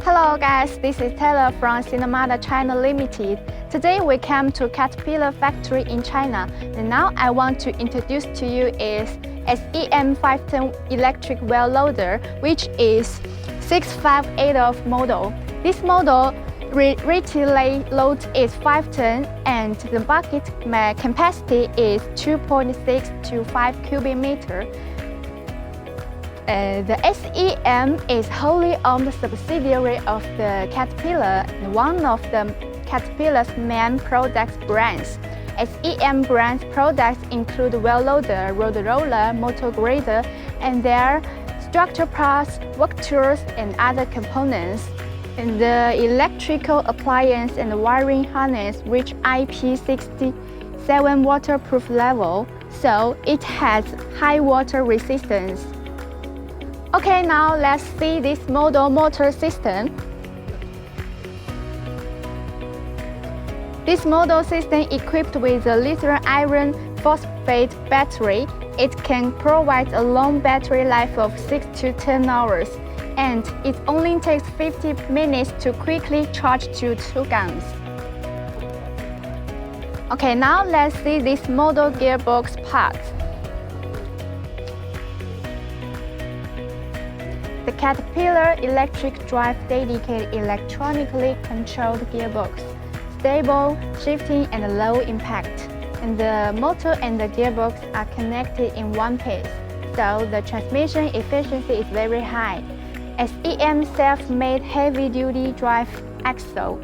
Hello guys, this is Taylor from SINOMADA CHINA LIMITED. Today we came to Caterpillar factory in China, and now I want to introduce to you is SEM 658F electric wheel loader, which is 658F model. This model retail load is 5 tons and the bucket capacity is 2.6 to 5 cubic meter. The SEM is wholly owned subsidiary of the Caterpillar and one of the Caterpillar's main product brands. SEM brand products include wheel loader, road roller, motor grader, and their structure parts, work tools, and other components. And the electrical appliance and wiring harness reach IP67 waterproof level, so it has high water resistance. Okay, now let's see this model motor system. This model system equipped with a lithium iron phosphate battery. It can provide a long battery life of 6 to 10 hours, and it only takes 50 minutes to quickly charge to 2 guns. Okay, now let's see this model gearbox part. The Caterpillar electric drive dedicated electronically controlled gearbox, stable, shifting, and low impact. And the motor and the gearbox are connected in one piece, so the transmission efficiency is very high. SEM self-made heavy-duty drive axle.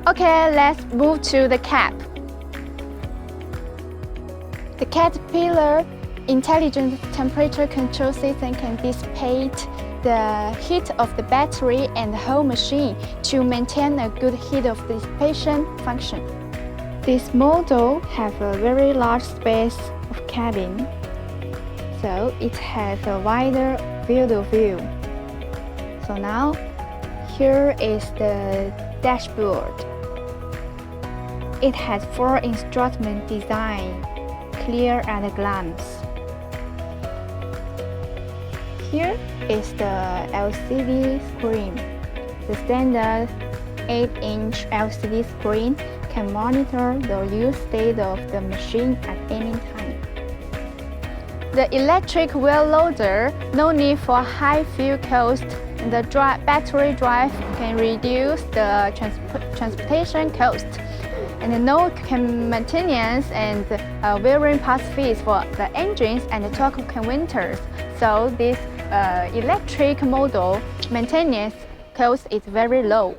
Okay, let's move to the cab. The Caterpillar intelligent temperature control system can dissipate the heat of the battery and the whole machine to maintain a good heat of dissipation function. This model has a very large space of cabin, so it has a wider field of view. So now, here is the dashboard. It has 4 instrument design, clear at a glance. Here is the LCD screen. The standard 8-inch LCD screen can monitor the use state of the machine at any time. The electric wheel loader, no need for high fuel cost, and the battery drive can reduce the transportation cost, and no maintenance and wearing parts fees for the engines and the torque converters. So this electric model maintenance cost is very low.